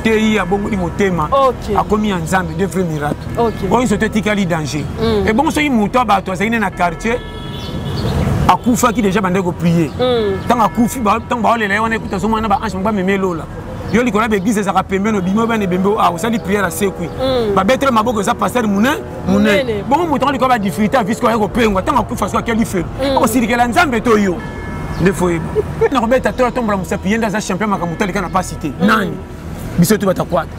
tei ya bongo ni motema akomi nzambe de vrai miracle oyo so tikali danger et bon so muto bato azali na quartier akufaki déjà bande ko prier tant akufi ba tant ba olela wana ekuta so mwana ba ange ba memelola yo likola be église za kapembe no bimo bane bembe ah osali prière à sekui ba betre maboko za pasteur mune bon muto likola ba difficulté à visco ko pengwa tant akufa so akeli fe o sirikela nzambe to yo ne faut na robeta to tomba musapi yenda za champion makamutali kana pas cité nani biso to batakwata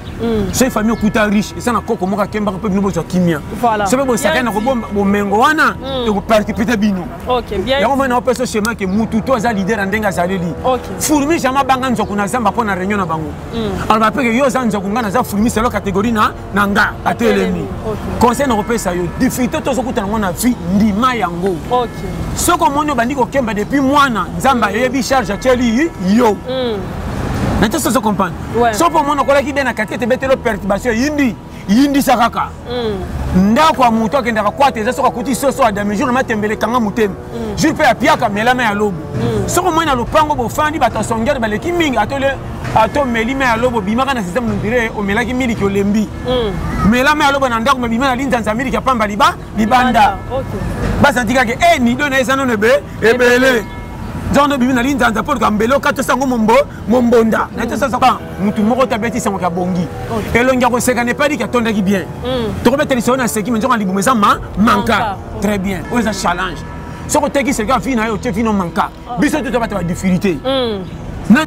so famille okuta riche et ça na koko moka kemba ko bino bozo kimia so be bo sakana ko bomengo wana e ko participer bino OK bien ya mona o peso schéma ke mutu to za leader ndenga zaleli fourmi jama banga nzoko na zamba pona réunion na bango alors ba peke yo za nzoko ngana za fourmi c'est la catégorie na nga atelemi conseil na repesa yo difficulté to so kutana mona vie ndima yango OK so ko moni bandi ko kemba depuis mwana nzamba yebi charge cheli yo tu sais comprendre. So pour moi, on a qui bien à quartier, tu bête le perturbation. Yindi sakaka. Nda kwa muto akenda kwa teza so kuti so adame jour na tembele kanga mutem. Jour pe apiaka melama ya lobo. So ko mona lopango bo fandi bato songere baleki mingi atole ato melima ya lobo bimaka na système ndire o melaki mili ki olembi. Melama ya lobo na ndako bimaka na linza nzamiri ki pamba libanda. Basa ndika ke ni do na esano nebe ebele. Genre bibi na linza nza pour kambelo kato sango mombonda na to sasa pas mutu moko tabeti sango ka bongi elongi ko seka ne pas dit que tonda ki bien to ko beteli sona seki menzo libu meza manka très bien o za challenge so ko teki seka fina yo che fino manka biso to ba ta difficulté na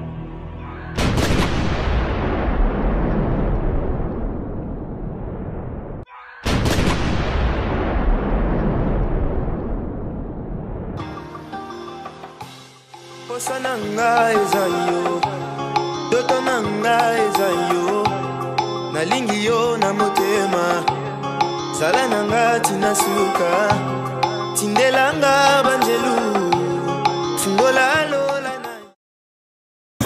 Sananga ezayo dotonanga ezayo nalingi yo na motema salananga tinasuka tindelanga banjelu fungola lola.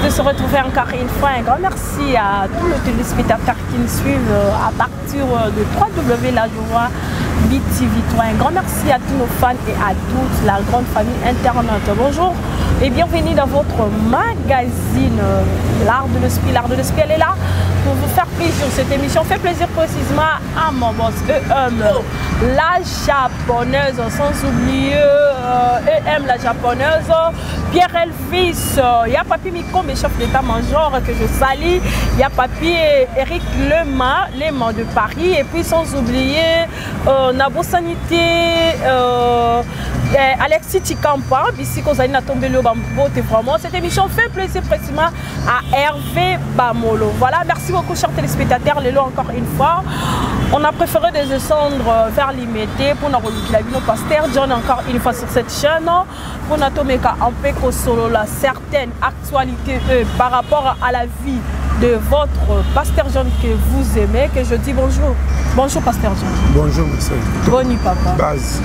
De se retrouver encore une fois, un grand merci à tous les téléspectateurs qui nous suivent à partir de www.lajoie BTV3. Un grand merci à tous nos fans et à toute la grande famille internaute. Bonjour et bienvenue dans votre magazine L'Art de l'Esprit. L'Art de l'Esprit, elle est là pour vous faire plaisir. Cette émission fait plaisir précisément à mon boss EM, la japonaise, sans oublier EM, la japonaise, Pierre Elvis, il y a Papi Mikombe, chef d'état-major que je salue, il y a Papi Eric Lema de Paris, et puis sans oublier Nabo Sanité, Alexis Tikampa, ici qu'on a tombé le bambou, vraiment. Cette émission fait plaisir précisément à Hervé Bamolo. Voilà, merci beaucoup chers téléspectateurs, Lélo encore une fois. On a préféré descendre vers l'Imété pour nous reluquer la vie de Pasteur John encore une fois sur cette chaîne. Pour nous tomber un peu solo la certaine actualité par rapport à la vie de votre Pasteur John que vous aimez, que je dis bonjour. Bonjour Pasteur John. Bonjour monsieur. Bonne nuit papa. Base.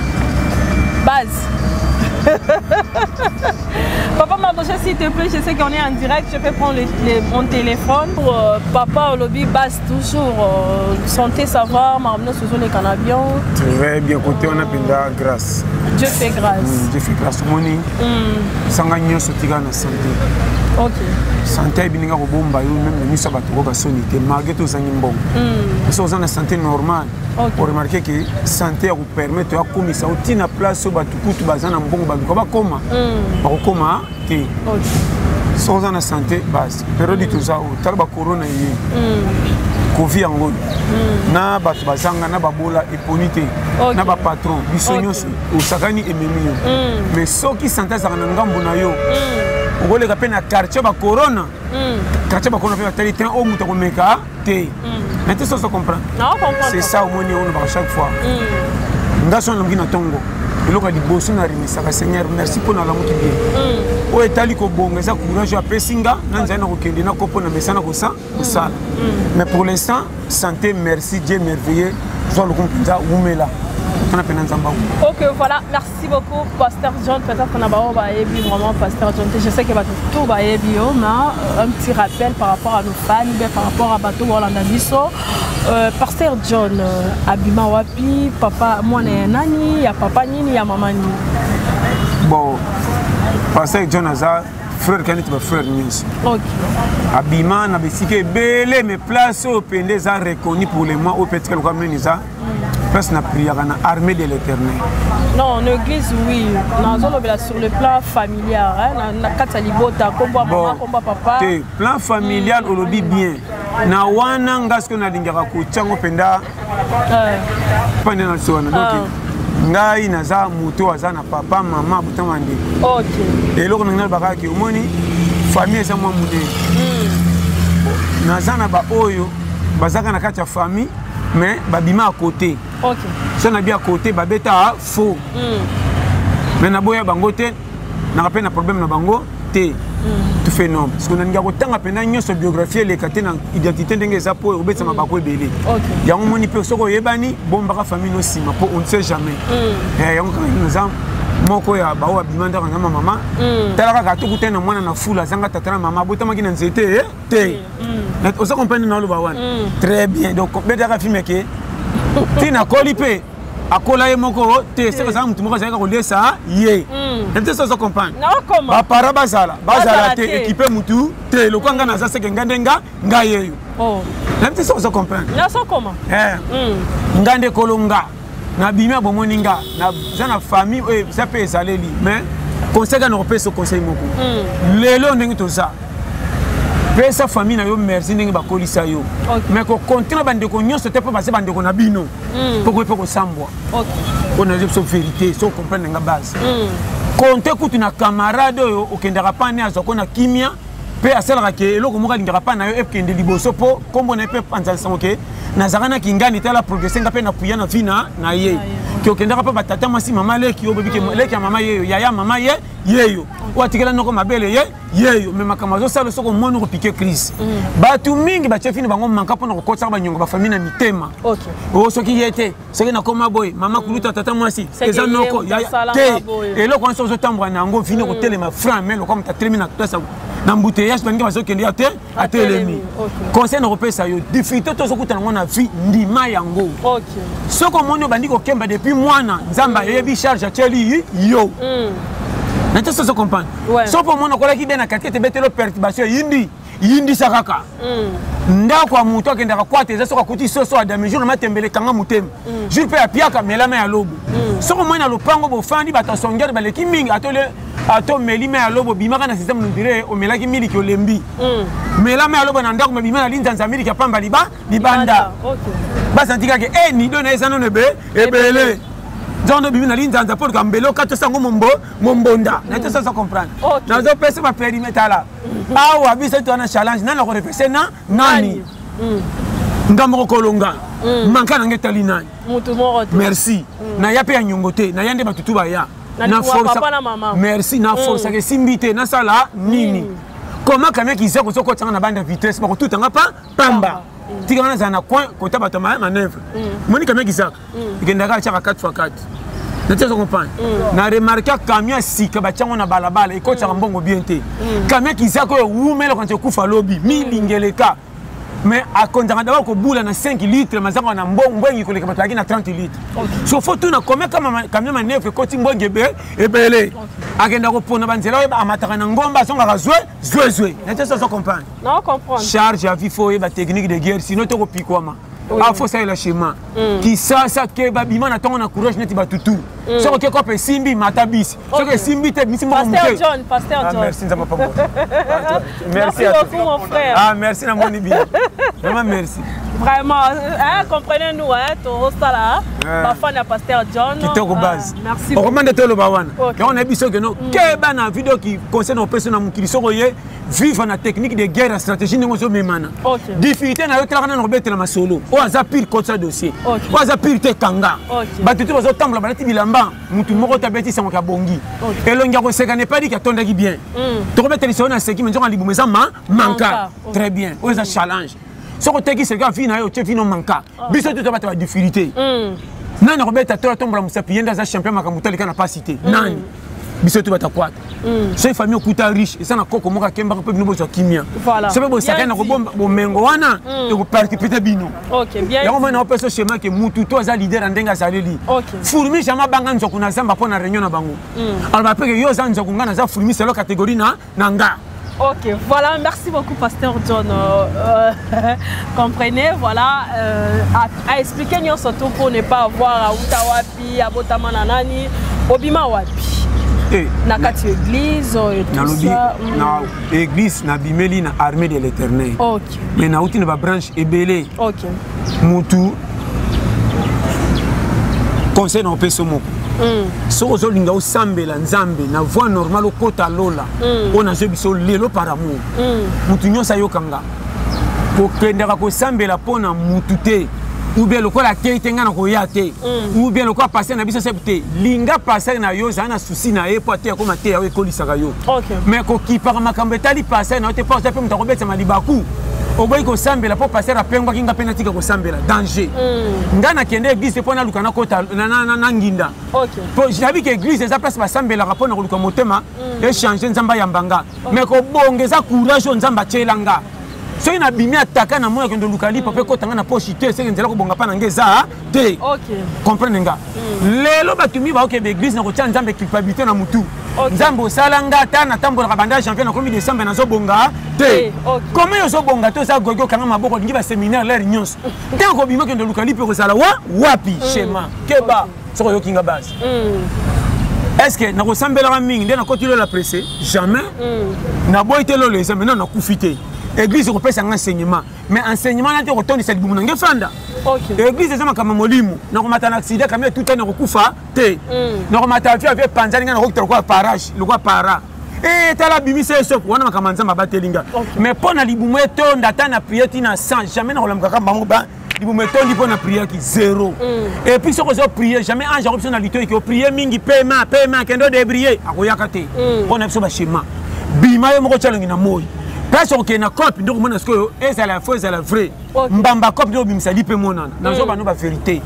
Papa Mardoché, s'il te plaît, je sais qu'on est en direct, je peux prendre mon téléphone. Pour papa au lobby base toujours santé, ça va, m'amener sur les cannabiens. Très bien, côté on a penda grâce. Dieu fait grâce. Dieu fait grâce. Moni. Sangagnon sotiga na santé. OK. Santé bininga ko bomba yo même ni sabato ko basonité malgré tout zangi mbongo. Parce que on a santé normale. Pour remarquer que santé vous permet de commissaire au tina place au batukutu bazana mbongo ba ko koma. Ba ko koma te. So on a santé base. Période tout ça au talba corona yi. Covid en na batu bazanga na babola eponité. Na ba patron bisonyoso au sakani ememi. Mais so qui santé ça na ngambo na yo. On va peine à quartier ba corona. Quartier ba corona fait train au muto ko meka te. Mais tu sais ça comprendre. C'est ça au moins on va chaque fois. Ndasson longi na tongo. Eloko di bosso na rimisa ka Seigneur merci pour na la mutu bien. O etali ko bonga ça courage a pesinga na nzana ko kende na kopo na mesana ko ça sala. Mais pour l'instant santé merci Dieu merveilleux. Soit le compte umela. Ok, voilà, merci beaucoup Pasteur John. Peut-être qu'on a vraiment Pasteur John. Je sais qu'il va tout mais un petit rappel par rapport à nos fans, par rapport à Bateau Rolanda Bisso. Pasteur John, Abima Wapi, papa, moi nani, ya papa nini, ya maman nini. Bon, Pasteur John Aza, frère kaneti ba frère nyonso. OK. Abima na besike belé mais place au pende za reconnu pour les mois au petit que comme nisa. Place na prière na armée de l'Éternel. Non, en église oui, sur le plan familial hein, na kata libota komba maman komba papa. Te plan familial on le dit bien. Na wana ngasko na lingaka ko tsango penda. Pande na sona donc ngai naza muto azana papa mama butama ndi. OK. Et loko ngana bakaki omoni famille eza mwa mude. Nazana ba oyo bazaka na kati ya famille mais babima à côté. OK. Si on a bien à côté babeta faux. Mais na boya bango te na rappel na problème na bango te. Tout fait non parce qu'on a ngako tanga pena nyoso biographie les katé na identité ndenge za po obetsa mabako ebele. OK. Yango moni pe soko yebani bomba ka famille no sima po on ne sait jamais. Yango nous avons moko ya bawo abimanda kanga mama talaka ka to kutena mwana na fula zanga tatana mama botama kina nzete te on se comprend na lo bawana très bien donc beta ka filme ke tina kolipe akola ye moko te c'est ça mutu moko zanga ko lesa ye nte ça se comprend ba para bazala te équiper mutu te lo kwanga na za seke ngandenga ngayeyo nte ça se comprend na so comment ngande kolonga na bimia bomoninga na zana famille ça peut ezaleli mais conseil na repé ce conseil moko lelo ndenge to ça pesa famille na yo merci ndenge bakolisa yo mais ko continue bande ko nyonso te pe passer bande ko na bino poko pe ko sambwa on a dit vérité so comprendre nga base compter kutu na camarade yo okendaka pa ne azoko na kimia pe asalaka ke eloko moko alingaka pa na yo epkende liboso po kombo na pe panzalisa moke nazakana kingani tala progresser nga pe na puya na vina na ye ki okendaka pa batata mwasi mama leki yo bebike leki ya mama yeyo yaya mama yeyo watikela noko mabele yeyo me makambo azosala soko moni kopike crise bato mingi batie fini bango manka mpona kokotisa banyongo bafamille na mitema soki ye te soki nakoma boye mama kuluta tata mwasi eza noko te eloko wana soki ozotambola na yango vini kotelema franc me lokwa moto atelemi na place na mbuteyage baningi bazokende ate atelemi conseil na kopesa yo difficulté tozokutana ngo na vie ndima yango soki omoni obandi kokemba depuis mwana nzambe ayebi charge atieli yo nate ça se comprendre so po mona kolaki bien na kakete betelo perturbation yindi sakaka ndako ya mutu akendaka kwata eza soki akuti soso adame jour matembele kanga motema jour mpe apiaka melama ya lobo soki omoi na lopango bofandi bato asongere baleki mingi atomeli me ya lobo bimaka na système nodire omelaki miliki olembi melama ya lobo na ndako mebima na linzanza miliki ya pamba libanda basantikake nido na eza nono ebele Zondo bibi na linzanza pour kambelo kato sango mombonda na to ça comprendre nazo pesa ba périmètre là awa biso to na challenge na ko refese na nani ndamoko kolonga manka na ngetali nani mutu moko merci na ya pe ya nyongote na yande batutu ba ya na force merci na force ke simbite na sala nini comment kamia ki zeko soko tanga na bande vitesse ba ko tutanga pamba tika wana zana coin kota bato manœuvre moni kamia ki zaka ikendaka chaka 4x4 na tso comprendre na remarquer kamia sika ba chango na balabala iko chaka mbongo bien te kamia ki zaka yo wumelo quand kufa lobi milingeleka mais à konzanga d'abord ko bula na 5 litres mazako na mbongo ngi koleka bato na 30 litres so faut tout na combien kamia manœuvre koti mbongo ebele agenda ko pona banzela amataka na ngomba songa ka zwe na tso comprendre non comprendre charge à vifo et ba technique de guerre sinon to ko pikwama faut ça le schéma qui ça que babima na tongo na courage neti batutu so ko ko pe simbi matabisi so que simbi te misi mo Pasteur John merci nzama papa merci à toi mon frère merci na moni bien vraiment merci vraiment comprenez-nous to sala ba fan à Pasteur John qui te ko base merci on recommande te lo bawana on a biso que no ke ba na vidéo qui concerne aux personnes mukili so koye vivre na technique de guerre stratégie ngo so memana difficulté na yo tela na robetela masolo o aza pire contre ça dossier o aza pire te kanga batutu bazo tambola balati bilamba mutu moko tabeti sango ka bongi elongi ko seka ne pas dit que tondaki bien to robetela so na seki menzo libu meza manka très bien o aza challenge so ko teki seka fina yo che fino manka biso tout ba ta difficulté nani robeta to tombola musapi yenda za champion makamutali kana pas cité nani biso to batakwata so famille okuta riche et ça na koko moka kemba pe bino bozo kimia so be bo sakana ko bomba bo mengo wana e ko participer bino OK bien yango mona opeso schéma que mutu to za leader ndenga saleli fourmi jama banga nzo kuna zamba pona réunion na bango alors ba pe yo za nzo kunga na za fourmi c'est la catégorie na nga. OK, voilà, merci beaucoup Pasteur John. Comprenez, voilà, à expliquer nous surtout pour ne pas avoir à Utawapi, à Botamananani, Obima Wapi. Na kati église et tout ça. Na église na bimeli na armée de l'Éternel. OK. Mais na outi na ba branche ebele. OK. Mutu conseil na opeso moko. So ozolinga osambela nzambe na voie normale okota lola ona zo biso lelo par amour mutu nyosa yokanga kokendaka kosambela pona mutu te ou bien lokola te tenga na koya te ou bien lokola passer na biso sebte linga passer na yo za na souci na ye po te akoma te yawe kolisaka yo mais kokipaka makambo etali passer na te pa ozape mutu akobetsa malibaku oboyi kosambela po passer apengwaki nga mpe natika kosambela danger nga nakende église mpo naluka nakota na nginda po jabi ke église eza place basambelaka mpo na koluka motema echange nzambe ayambanga mais kobonga eza courage oyo nzambe atielanga soki nabimi ataka na moya kende luka lipa mpe kotanga na poche te seke nzela kobonga mpa na nge eza te comprendre nga lelo bato mi baokende église na kotia nzambe culpabilité na mutu nzambe osala nga ata natambolaka banda janvier nakomi décembre nazobonga te koma yo ozobonga te oza gogi okanga maboko olingi baséminaire lere nyonso ntango kobima okende luka lipa kozala wapi schéma keba soko oyokinga base est-ce que nakosambelaka mingi nde nakoti lola presse jamais naboyi te lolo eza maintenant nakufi te église kopesa nga enseignement mais enseignement na te kotondisa libumu nange fanda église eza makambo molimo nakomata na accident kamio tout na kokufa te nakomata avie panzani nga nakokita lokola parage lokola para tala bimisa esoko wana makambo nzambe abatelinga mais mpo na libumu etonda ata na priere tina 100 jamais nakolamukaka bango ba libumu etondi mpo na priere ki 0 et puis soki ozo priere jamais ange ako biso na lito eki opriere mingi pema kende odebriller akoyaka te mpo na biso bashema bima yo moko tialongi na moi place okende na cope ndoko mona sikoyo ezala faux ezala vrai mbamba cope nde obimisa lipe monana nazoba no bavérité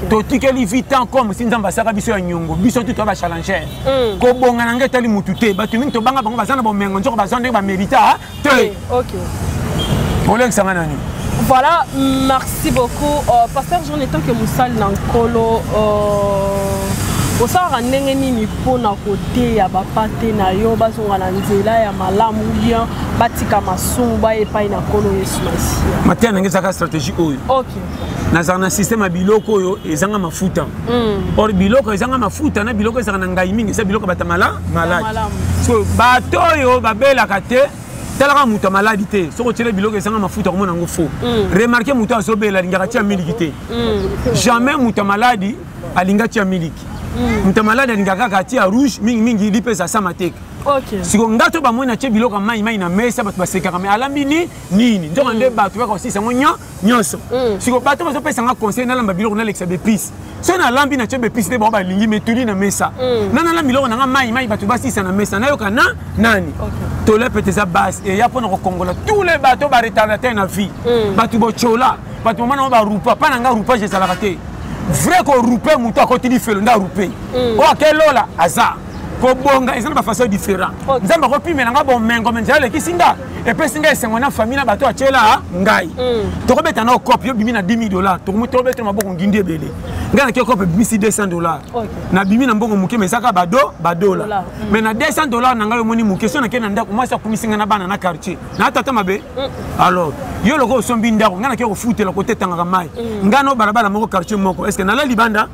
totikeli vitan comme si nzambe asaka biso ya nyongo biso tu toya bachallenger kobonga na nge etali mutu te bato mingi tobanga bango baza na bomengo nzoko baza ndenge bamérita te olekisanga nani. Voilà, merci beaucoup. Pasteur Jean, étant que Moussal Nankolo, au sort en nengeni pour na côté ya bapate na yo bazonga na nzela ya malamu bien batika masumba et pas na kolo Yesu Masia. Matin ngeza stratégie oyo. OK. Na système biloko oyo ezanga mafuta. Or biloko ezanga mafuta na biloko ezanga ngai mingi c'est biloko batamala malade. So bato yo babela kate talaka muta maladie te soko tele biloko ezanga mafuta komona ngo faux. Remarquez muta azobela lingaka tia miliki te. Jamais muta maladie alinga tia miliki. Muta malade alingaka katia rouge mingi lipesa sama tek. OK. Siko ngato ba mona tie biloko mai na mesa bato basekaka mais alambi nini nzoka nde bato ba aussi sango nyonso. Siko bato bazo pesa nga conseil na lamba biloko na lexa bepis. So na lambi na tie bepis te ba lingi metuli na mesa. Na la biloko na mai bato basisa na mesa na yoka nani. To le peteza base et ya pona ko kongola tous les bateaux ba retardateur na vie. Bato bo chola, bato mona ba rupa, pa na nga rupa je sala kate. Vrai ko rupe mutu akotili felo nda rupe. O akelola aza. Ko bonga ezana ba façon différent. Nzamba ko pimela nga bo mengo menjala le kisinga. Et puis singa esengo na famille na bato achela ngai. To ko beta na copie yo bimi na $10,000. To ko to beta maboko ngindi ebele. Nga na ke copie bimi $200. Na bimi na mbongo muke mesaka $2. Mais na $200 na ngai moni muke so na ke na ndako mwasa kumisinga na bana na quartier. Na tata mabe. Alors, yo loko sombi ndako nga na ke ko futela ko tetanga mai. Nga no barabara moko quartier moko. Est-ce que na la libanda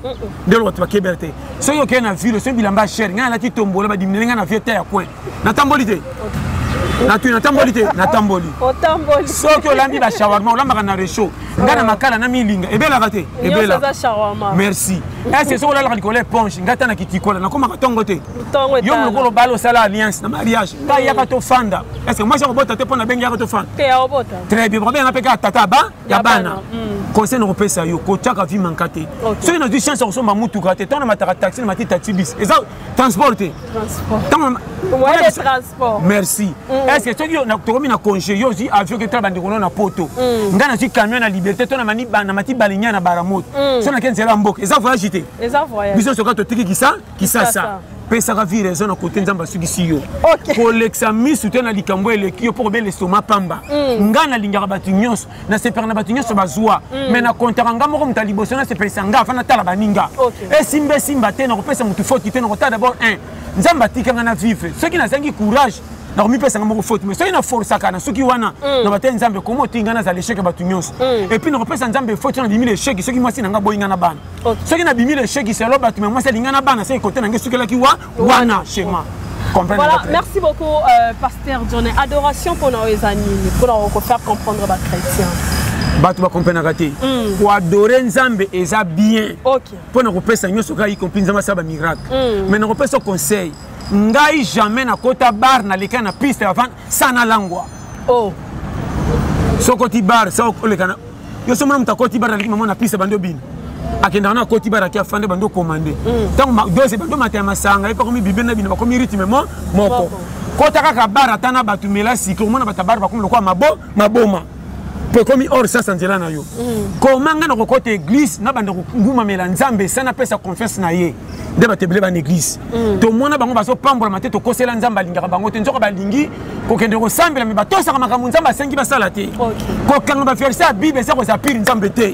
de l'autre ba keberte. So yo ke na ville so bilamba cher nga na ti tombola ba dimine nga na vieta ya coin. Na tambolite. Natamboli. Otamboli. Soki olandi ba shawarma olamba na rechaud. Ngana makala na milinga. Ebela kate. Ebela. Merci. Est-ce que la likole ponche ngata na kitikola na koma katongo te. Yo mokolo balo sala alliance na mariage. Ka ya kato fanda. Est-ce que moi je robota te pona bengi ya kato fanda. Te ya robota. Très bien. Problème na peka tata ba ya bana. Conseil no pesa yo ko chaka vi mankate. So ina du chance ko ma mutu kate. Tona mataka taxi na mati taxi bis. Eza transporter. Transport. Ouais, le transport. Merci. Est-ce que tu as tokomi na congé yo zi avion que trabande kono na poto. Ngana zi camion na liberté tona mani na mati balinya na baramoto. So na kenzela mboko. Eza voyage te. Eza voyage. Biso soka to tiki kisa ça. pesaka vie raison na côté nzamba sukisi yo OK pour l'examen soutien na likambo eleki yo pour bien l'estomac pamba nga na lingaka batu nyonso na sepera na batu nyonso bazwa mais na kontaka nga moko mutali boso na sepesa nga afana tala baninga et simba te na kopesa mutu faute te na kota d'abord un nzamba tikanga na vivre ceux qui na zangi courage na komi pesa nga moko faute mais ceux qui na force kana soki wana na bate nzambe komo tinga na za l'échec batu nyonso et puis na kopesa nzambe faute na bimi l'échec ceux qui moi si na nga boyinga na bana ceux qui na bimi l'échec c'est lo batu mais moi c'est linga na bana c'est côté na ngesu kela ki wana schéma. Voilà, merci beaucoup, Pasteur John. Adoration pour nos amis, pour nous faire comprendre les chrétiens. Batu va comprendre raté. Pour adorer Nzambe, ça bien. OK. Pour nous repérer ça, nous sommes y compris Nzamba ça va miracle. Mais nous repérer ce conseil. Ngai jamais na kota bar na leka na piste avant ça na langwa. Oh. So koti bar, ça le kana. Yo sommes na koti bar na leka na piste bando bin. Akenda na koti bar akia fande bando commander. Tant dose bando matin masanga, et pas comme bibena bino, comme rythme moko. Kota kaka bar atana batu melasi, comment na batabar ba comme le quoi maboma. Peu comme or ça sanjela na yo. Comment nga na côté église na bando nguma mela nzambe sana pesa confiance na ye. De batebele ba église. To mona bango baso pambola maté to kosela nzamba lingaka bango te nzoka balingi ko kende ko sambela me batosa ka makamu nzamba sengi basala te. Ko kanga ba faire ça bible ça ko za pire nzambe te.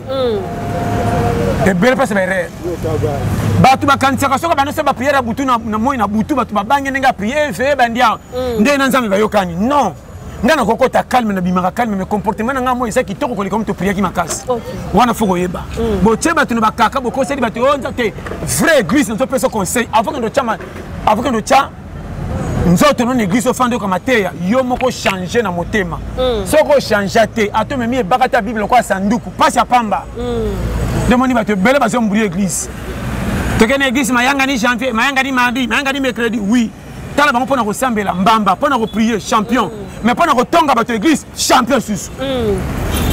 Et belle place erreur. Batu ba kansaka soka bano se ba prière butu na moi na butu batu ba bange nga prière fe bandia. Nde na nzambe ba yokani. Non. Ngana kokota calme na bimaka calme mais comportement nga moi ça qui toko ko comme to prière ki makasi. Wana foko yeba. Bo tsheba tu no bakaka bo conseil batu onza te vrai église no peso conseil avant que no chama avant que no cha nzoto non église ofando comme mateya yo moko changer na motema. Soko changer te ato memi e bakata bible kwa sanduku passe ya pamba. Demoni batu bele bazo mburi église. Tokene église mayanga ni janvier, mayanga ni mardi, mayanga ni mercredi oui. Tala bango pona ko sambela mbamba pona ko prier champion. Mais pendant que tonga bato église champion sus.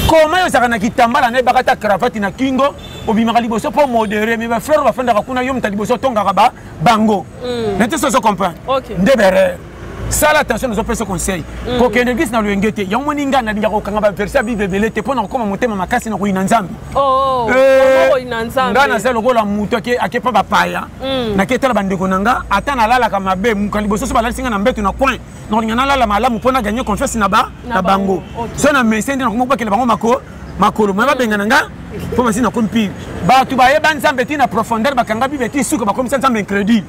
Comment yo saka na kitambala na bakata cravate na kingo obimaka liboso pour modérer mais ba frère ba fanda kuna yo mta liboso tonga ba bango. Nete so comprendre. Ndebere. Ça attention nous opé ce conseil. Ko kende église na luengete ya moni nga na ndako kanga ba verset bible belete pona ko motema makasi na ko ina nzambe. Oh. Ko ina nzambe. Nga na se lokola muto ake pa ba paya. Na ketala bandeko nanga atana lala kama be mukaliboso so balali singa na mbeto na coin. Non il y en a là la malamu pona gagner confiance na bango so na messende na komba kele bango makolo mama bengana nga po masi na kompi ba tu ba yeba nzambe ti na profondeur bakanga bi beti suka ba komisa nzambe incrédule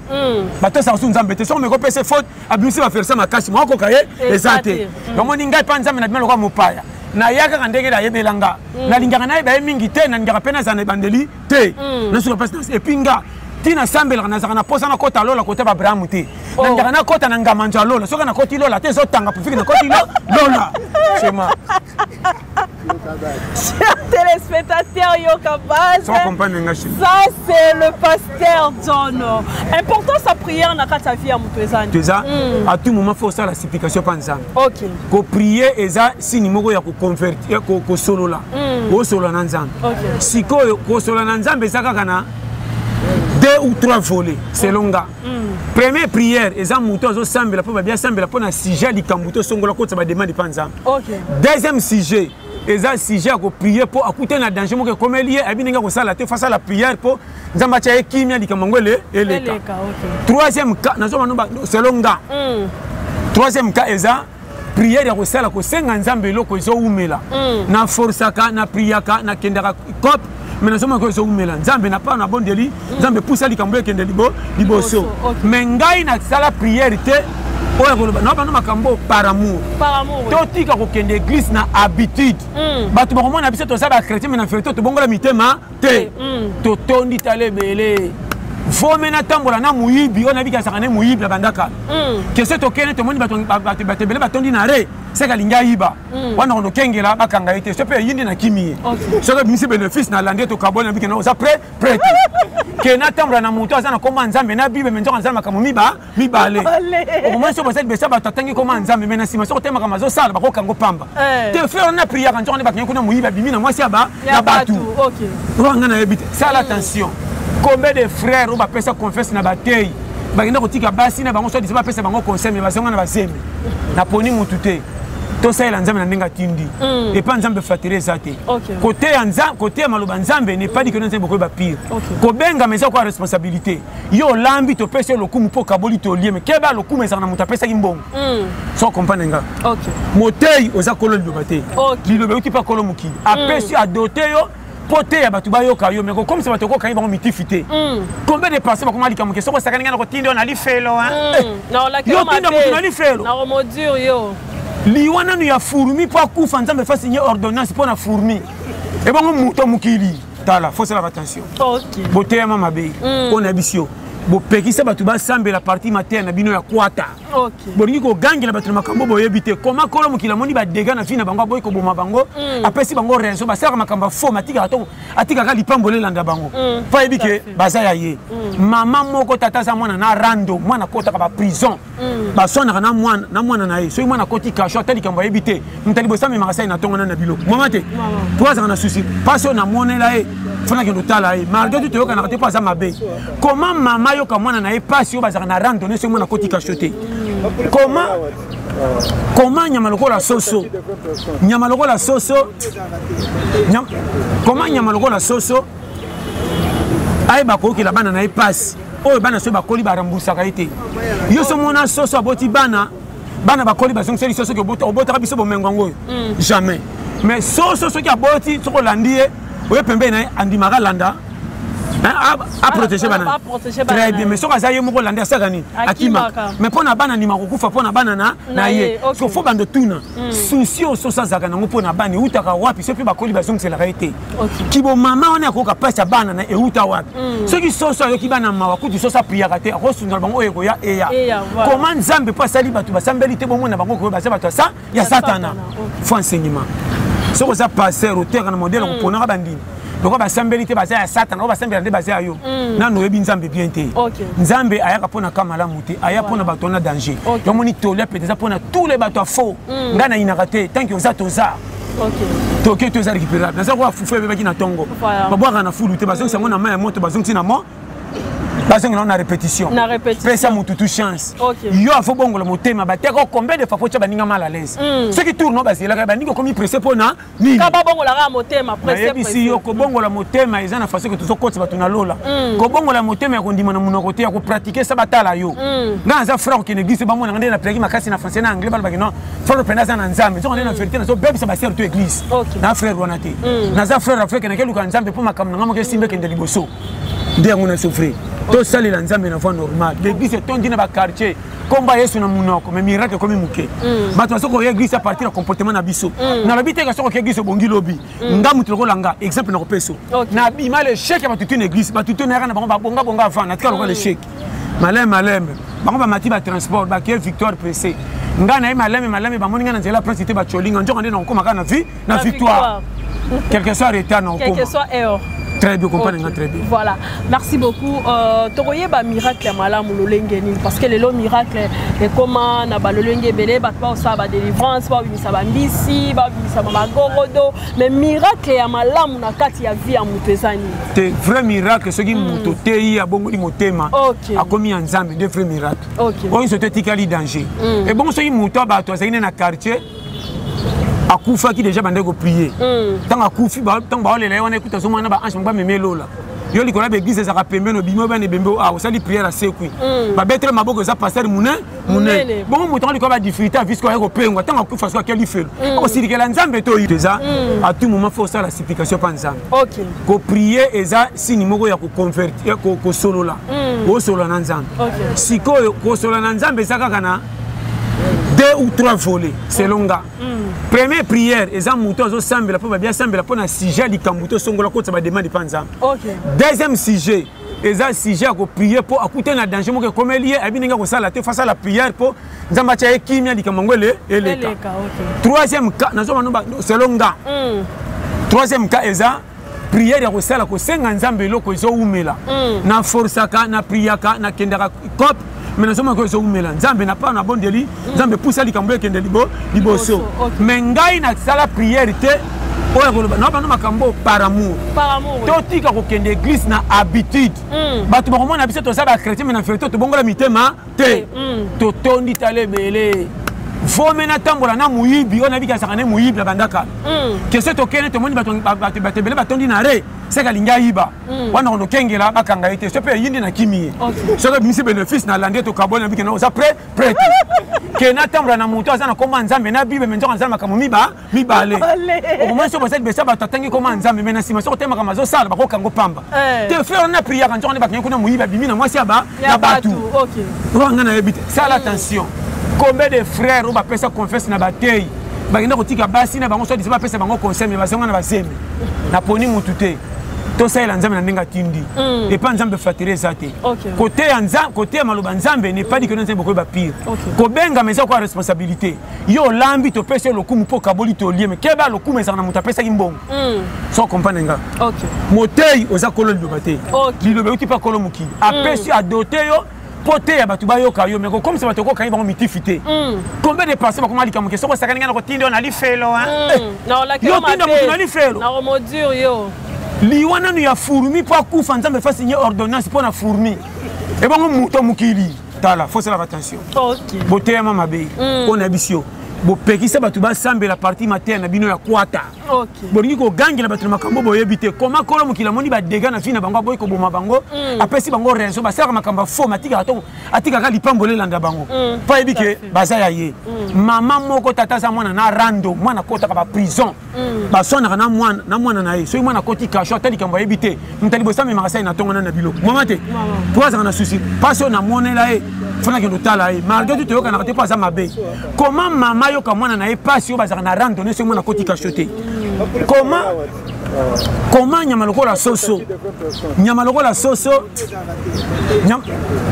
ba to sa nzambe te so me ko pese faute abisi ba faire ça makasi mo ko kaye ezate ba moni ngai pa nzambe na bimelo kwa mopaya na yaka kandenge da yebelanga na lingaka na ba mingi te na ngaka pena za na bandeli te na suka pese et pinga tina sambela na zaka na posa na kota lola kota ba Abraham te na ngaka na kota na ngamanja lola soka na koti lola te zo tanga pour na koti lola chema. Chers téléspectateurs Yokabaz, ça c'est le pasteur John. Important sa prière na kata vie à mutwezani. Teza à tout moment faut ça la supplication panzana. OK. Ko prier eza sini moko ya ko convertir ko solo la. Ko solo na nzambe. OK. Siko ko solo na nzambe saka kana 2 ou 3 volets selon nga. Première prière eza muto azo sambela po ba bien sambela po na sujet likambuto songola ko ba demande panzana. OK. Deuxième sujet eza sujet ko prier pour akuter na danger moko comme lié abininga ko sala te face à la prière pour nzamba cha ekimia likamangwele eleka. Troisième cas nazo manomba selon nga. Troisième cas eza prière ya ko sala ko senga nzambe loko zo umela na force ka na priaka na kendaka cop mais nazo mako zo umela nzambe na pa na bondeli nzambe poussa likambo kende liboso mais ngai na sala prière te oya ko na ba no makambo par amour to tika ko kende église na habitude batu ba komona biso to sa ba chrétien mais na fait to bongola mitema te to tondi tale belé Fomena tambola na muyibi on a vu que ça ne muyibi la bandaka que c'est ok to moni bato bele batondi na re c'est ka linga yiba wana on kengela bakanga ite ce peut yindi na kimi so que misi bénéfice na landé to kabona bikena oza prêt que na tambola na muto azana koma nzambe na bibe menzo nzambe makamu mibale au moins so basa besa batatangi koma nzambe mena sima so tema kama zo sala bako kango pamba te faire na prière quand on est bakenya kuna muyiba bimi na mwasi aba na batu OK wanga na ebite ça l'attention. Combien de frères ont fait sa confiance na bataille bagenda kotika basi na bango so disa ba pesa bango conseil mais bazonga na bazemi na poni mutute tosalela nzambe na ndenge atindi epa nzambe fatire eza te kote ya maloba nzambe n'est pas dit que nzambe koyeba pire kobengama eza kwa responsabilité yo olambi topesi yo lokumu mpo kaboli tolie me keba lokumu ezaka na moto apesaki mbongo so comprendre nga motei oza kolo liloba te liloba euti mpa kolo mokili apesi adote yo po te ya bato bayoka yo me kokomisa bato okokangi bango mitifi te combien de personnes bakoma alika moke soko osakani nga na kotinda yo na lifelo yo tinda moto na lifelo liwa nanu ya fourmi mpo akufa nzambe fa signé ordonnance mpo na fourmi ebongo moto mokili tala fosala attention boteyama mabe mpo na biso bopekisa bato basambela parti matin na bino ya kwata bolingi kogangela bato na makambo boyebi te koma kolo mokili amoni badega na vi na bango aboyi koboma bango apesi bango raison basalaka makambo ya faux atikaka lipambo lelanda bango mpo ayebi ke baza ya ye mama moko tata aza mwana na rando mwana akotaka baprison baswanaka na mwana na ye soki mwana akoti kasho ata likambo ayebi te mutali bosamemaka sai na ntongo na biloko mama te po azaka na susi mpasi oyo namonela ye fona kende otala ye malgré tout toyokanaka te mpo aza mabe koma mama yoka mwana na ye pasi oyo bazaka na randonne soki mwana akoti kasho te koma nyama lokola soso koma nyama lokola soso ayeba kokela bana na ye pasi oyo bana soki bakoli barambusaka ye te yo so mona soso aboti bana bakoli bazongiseli soso soki obotaka biso bomengo yango oyo jamais mais soso soki aboti soki olandi ye oye pembeni na ye andimaka landa aprotéger bana très bien mais soki aza ye moko olandi asaka nini akimaka mais mpo na bana ndima kokufa mpo na bana na ye so fo bando tuna susi oyo soso azalaka nango mpo na bana eutaka wapi so mpe bakoli bazongiselaka ye te kibo mama wana akoyoka mpasi ya bana na euta wapi soki soso ayoki bana mawa kutu soso apriaka te akosundala bango oyo ekoya eya koma nzambe mpo asali bato basambeli te bomona bango koyo baza bato ya satana fo enseignement soki oza paster oteka na modele koponaka bandini loko basambeli te baza ya satana o basambela nde baza ya yo nano oyebi nzambe bien te nzambe ayaka mpona ka malamu te aya mpona bato na danger yomoni tolia pete eza mpona tous les bato ya faux ngai nayinaka te tanke oza toza toke toza récupérable naza koya fufu ebebaki na ntongo babwaka na fulu te bazongisa yango na mai ya moto bazongisi na mo bazongela na répétition pesa motutu chance yo afo bongola motema bateka combien de fois po tia baninga mal à l'aise soki tour no bazelaka baninga komi pressé mpona nini nayebisi yo kobongola motema eza na façon ke tozokotisa bato na lola kobongola motema ya kondima na monoko te ya kopratike sa batala yo nga naza frère okende église bamonanga nde napriaki makasi na français na anglais balobaki non frère penda aza na nzambe soko nde na vérité nazobebisa basere to église na frère wana te naza frère afrique nakeluka nzambe mpo makambo nanga moko esimba ekende liboso nde yango na souffrir tosalela nzambe na voie normale l'église etondi na baquartier komba yesu na munoko mais miracle ekomi moke bato basoki oya église a partir ya comportement na biso nalobi teka soki oke église obongi lobi nga moto lokola nga exemple na kopeso na bima l'échec ya bato te na église bato te nayaka na bango babongabonga avant natika lokola l'échec maleme bango bamati batransport bakie victoire pressé nga na ye maleme bamoni nga na nzela prince te bacolinga nzoka nde na kokomaka na victoire quelque soit retard na kokoma très bien, comprendre très bien. Voilà, merci beaucoup. Toroye ba miracle ya malamu lolengeni parce que le miracle est comment na ba lolenge belé ba pa sa ba délivrance ba bimisa ba mbisi ba bimisa ba gorodo mais miracle ya malamu na kati ya vie ya mutezani. C'est vrai miracle ce qui muto tei ya bongo motema akomi nzambe de vrai miracle. On se tikali danger. Et bon ce qui muto ba to azine na quartier akufa ki déjà bande ko prier tant akufi tant ba olela wana ekuta zomana ba ange ba memelola yo likola be église za kapembe no bimo bane bembe a osali prière à sekui ba betre maboko za pasteur mune bon muto likola ba difficulté à visco ko pengwa tant akufa so akeli felo o silikela nzambe to yeza à tout moment faut ça la supplication pa nzambe ko prier eza signe moko ya ko convertir ko solola o solola na nzambe sikoyo ko solola na nzambe saka na 2 ou 3 volets selon nga première prière eza muto zo sambela po bien sambela po na sujet likambuto songola ko tsa ba demande panza deuxième sujet eza sujet ko prier po akuter na danger moko comme lié abininga ko sala te face à la prière po nzamba cha ekimia likamangole eleka troisième cas nazo manoba selon nga troisième cas eza prière ya ko sala ko senga nzambe loko zo umela na forçaka na priaka na kendaka cop mais nous sommes encore umela nzambe na pas na bon deli nzambe poussa likambo ekende liboso mais ngai na sala prière te oya koloba na bana makambo par amour to tika ko kende église na habitude bato bakomona biso to sala chrétien mais na vérité to bongola mitema te to tondi tale belé vome na tambola na muyibi on a vu que ça kana muyibi la bandaka que c'est okene to moni batebele batondi na re c'est ka linga yiba wana ono kengela bakanga ite so pe yindi na kimi so que misi bénéfice na landé to kabona bi que na oza prêt que na tambola na muto azana koma nzambe na bibe menzo nzambe makamu mibale au moins so bosait besa batatangi koma nzambe mena sima so tema kama zo sala bakoka ngo pamba te faire na prière quand on est bakenya kuna muyiba bimi na mwasi aba na batu OK on a évité ça l'attention. Combien de frères ou bapesa confesse na batei bagenda kotika basi na bango so disa bapesa bango conseil mais bazonga na baseme na poni mutute to ça la nzambe na ndenga tindi et pas nzambe fatire zate côté nzambe côté maloba nzambe n'est pas dit que nzambe ko ba pire ko benga mais ça quoi responsabilité yo lambi to pesa lokumu po kaboli to lié mais keba lokumu ça na mutapesa kimbongo so comprendre nga OK motei oza kolo libate lilobe uti pa kolo muki apesi adote yo poté ya batu bayoka yo mais comme ça batoko kani bango mitifité combien de personnes bakoma lika muke soko sakani ngana ko tindo na li felo non la yo tindo na li felo na romodur yo liwana nu ya fourmi po akufa nzambe fa signer ordonnance pour na fourmi e bango muto mukili tala faut faire attention OK boté ya mama be on abisio bo pekisa batu ba sambe la partie materne bino ya kwata OK bolingi ko gangela batu makambo boyebite koma kolo mukila moni ba dega na fina bango boy ko boma bango apesi bango raison ba saka makamba fo matika to atika ka lipambole landa bango pa ebike baza ya ye mama moko tata za mwana na rando mwana kota ka ba prison ba sona na mwana na ye so mwana koti ka shota likambo yebite mtali bo sami makasa na tongo na bilo mama te poza na souci paso na monela e fona ke notala e malgré tout yoka na te pas za mabe comment mama yoka mwana na ye pasi yo bazaka na rando ne so mwana koti ka shote comment nyama lokola soso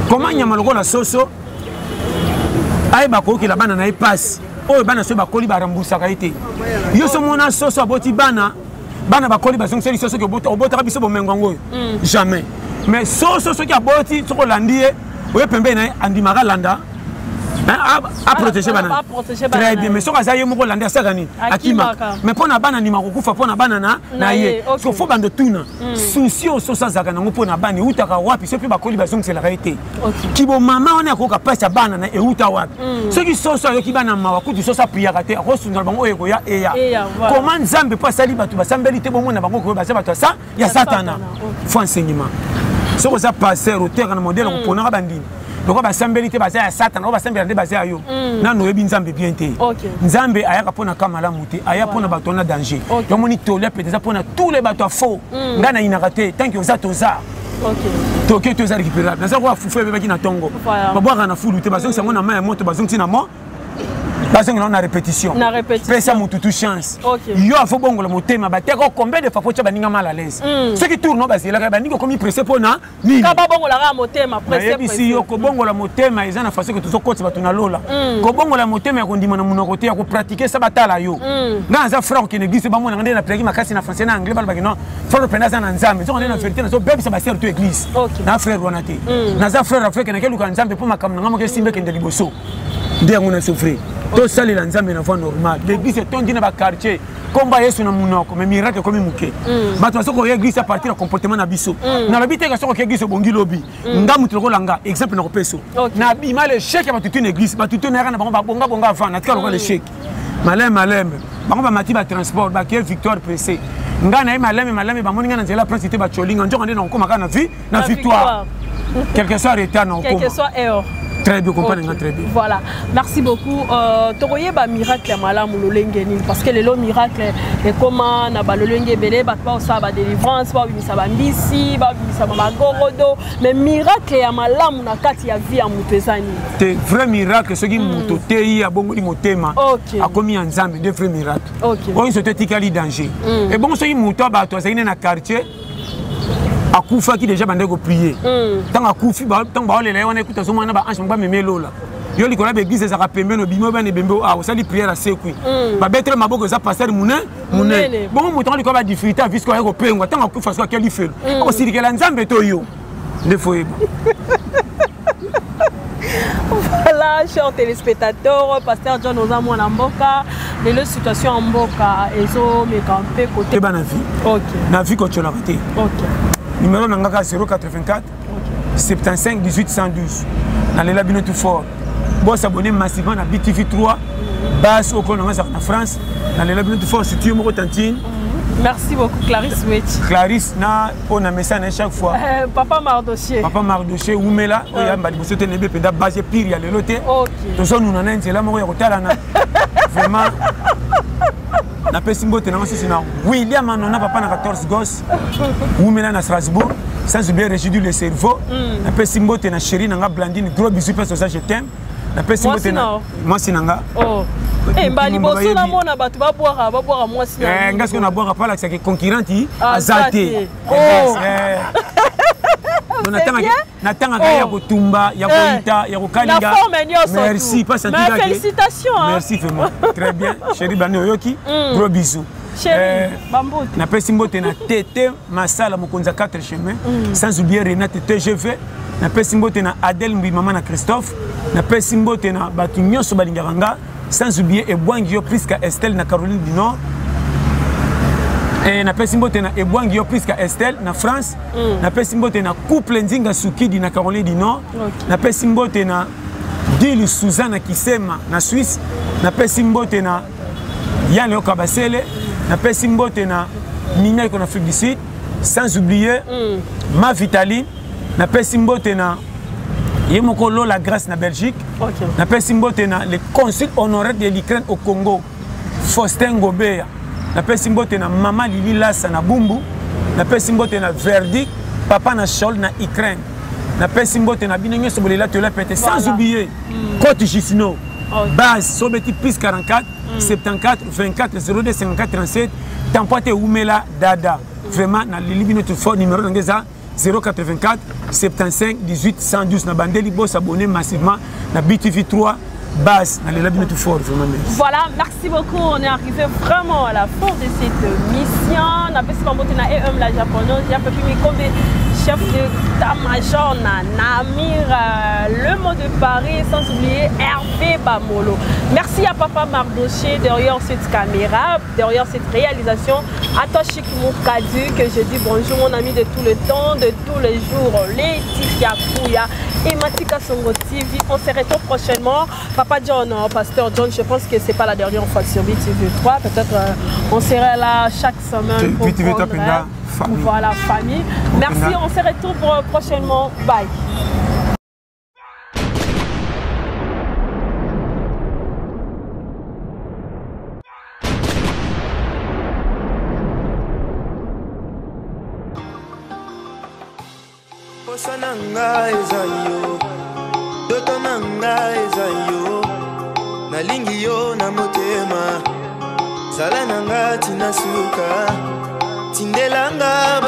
comment nyama lokola soso ay bakoki la bana na ye pasi oyo bana so bakoli barambusaka ete yo so mona soso aboti bana bakoli bazongiseli soso ke obotaka biso bomengo ngo jamais mais soso soki aboti soko landi ye oyo pembe na andimaka landa a protéger bana très bien mais soka zaye moko landa sakani akima mais pona bana ni makokufa pona bana na ye so fo bando tuna souci o so sazaka nango pona bani utaka wapi so pe bakoli bazongisela kaite kibo mama on akoka pesa bana na euta wapi soki soso ayoki bana mawa kuti soso priaka te akosundala bango oyo koya eya comment nzambe pa sali batu basambeli te bomona bango ko basa batu sa ya satana faut enseignement soko za passer au terre na modèle ko pona bandini donc basambeli te baza ya satana o basambela nde baza yo nano yebi nzambe bien te nzambe ayaka pona kamala muté aya pona bato na danger yo moni tolia peut-être pona tous les bateaux faux ngana inakate tant que oza toza toke toza récupérable naza ko fufu bebaki na tongo babwaka na fulu te bazongi sango na main ya moto bazongi na mo bazongi na répétition pesa mututu chance yo afo bongo la motema bateko combien de fois faut baninga mal à l'aise ce qui tourne bazela ka baninga komi pressé pona ni ka bongo la motema pressé ici yo ko bongo la motema eza na façon que tout côté batu na lola ko bongo la motema ko ndima na munoko te ko pratiquer ça batala yo na za frère qui n'existe ba mona ngende na plagi makasi na français na anglais ba non frère penasa na nzambe so ngende na vérité na so bebe ça ba ser to église na frère wana te na za frère africain na keluka nzambe po makam na ngamo ke simbe ke ndeli boso ndengo na souffrir to sali la nzambe na voie normale l'église tondi na ba quartier komba yesu na munoko mais miracle comme muke bato soko église à partir du comportement na biso na labite ka soko église bongi lobi ngamu toko langa exemple na kopeso na bima le chèque ba tutu na église ba tutu na bango ba bonga avant na tika le chèque malem bango ba mati ba transport ba ke victoire pressé ngana e malem ba moninga na nzela principalité ba cholinga njonga ndena nkoma kana na victoire quelque soit retard na nkoma quelque soit erreur. Très bien, comprenez très bien. Voilà, merci beaucoup. Tokoye ba miracle malamu lolengeni parce que le miracle est comment na ba lolenge belé ba pas ça ba délivrance ba bimisa ba mbisi ba bimisa ba gorodo mais miracle ya malamu na kati ya vie ya mutezani. C'est vrai miracle ce qui muto tei ya bongo di motema a commis en nzambe de vrai miracle. On se tikali danger. Et bon ce qui muto ba to ça na quartier akufa ki déjà bande ko prier tant akufi ba tant ba ole on écoute so mona ba ange ba memelola yo likola be église za kapembe no bimo ba ne bembe a osali prière à sekui ba betre maboko za pasteur mune bon muto likola ba difficulté visco ko pengwa tant akufa so akeli felo ko sirikela nzambe to yo ndefo Voilà, chers téléspectateurs, pasteur John Ozamo en Mboka, les situations en Mboka, et zo me campé côté na vie. OK. Na vie ko chola côté. OK. Numéro nangaka 084 75 18 112. Na lela bino tout fort. Bon s'abonner massivement à BTV3 base au Congo en France dans les labyrinthes de force tu me retentine. Merci beaucoup Clarisse Wetch. Clarisse na on a message à chaque fois. Papa Mardoché. Papa Mardoché Oumela oyamba liboso te nebe penda base pire ya lelo te. OK. To so nous nana nzela moko ya kotala na. Vraiment na pesi mbote na ngasi na William Anona papa na 14 gosses. Oumela na Strasbourg sans oublier résidu le cerveau. Na pesi mbote na chérie na Blandine gros bisous parce que ça je t'aime. Na pesi mbote na moi sinanga. Oh. Eh mbali boso na mona batu ba boira moi sinanga. Ngas ko na boira pas là c'est que concurrenti azate. Oh. Natanga ya kotumba ya koita ya kokalinga. Merci pas ça. Félicitations. Merci vraiment. Très bien. Chérie Bani Oyoki. Gros bisous. Chérie Bamboute. Na pesi mbote na Tété Masala Mokonza 4 chemins. Sans oublier Renate TGV. Na pesi mbote na Adèle Mbimama na Christophe. Na pesi mbote na batu nyonso balinganga. Sans oublier Ebwangio Priska Estelle na Caroline du Nord. Et na pesi mbote na Ebwangio Priska Estelle na France. Na pesi mbote na couple Nzinga Sukidi na Caroline du Nord. Na pesi mbote na Dili Suzana Kisema na Suisse. Na pesi mbote na Yann Leo Kabasele. Na pesi mbote na Nina en Afrique du Sud. Sans oublier Ma Vitaline. Na pesi mbote na Yemoko la Grâce na Belgique. Na pesi mbote na le consul honoraire de l'Ukraine au Congo. Faustin Gobea. Na pesi mbote na Mama Lili Lassa na Bumbu. Na pesi mbote na Verdict papa na Chol na Ukraine. Na pesi mbote na Binenyo Sobolela Tola Pete. Sans oublier Côte Gisino. Base Sobeti plus 44 74 24 02 54 37. Tampote Oumela Dada. Vraiment na Lili notre fort numéro d'Angeza 084 75 18 112 na bandeli boss abonné massivement na BTV3 base dans les labyrinthes forts vraiment. Voilà, merci beaucoup. On est arrivé vraiment à la fin de cette mission. On a passé par la japonaise, il y a peu plus chef d'état-major Namir, le mot de Paris, sans oublier Hervé Bamolo. Merci à Papa Mardoché derrière cette caméra, derrière cette réalisation. À toi Chic Moukadu, que je dis bonjour mon ami de tout le temps, de tous les jours, Laetitia Kouya et Matika Songo TV. On se retrouve prochainement. Papa John, Pasteur John, je pense que c'est pas la dernière fois sur BTV3. Peut-être on sera là chaque semaine pour prendre, voilà, famille. Merci, on se retrouve prochainement. Bye. Nanga ezayo, doto nanga ezayo, nalingi yo na motema, zala nanga tinasuka, tindelanga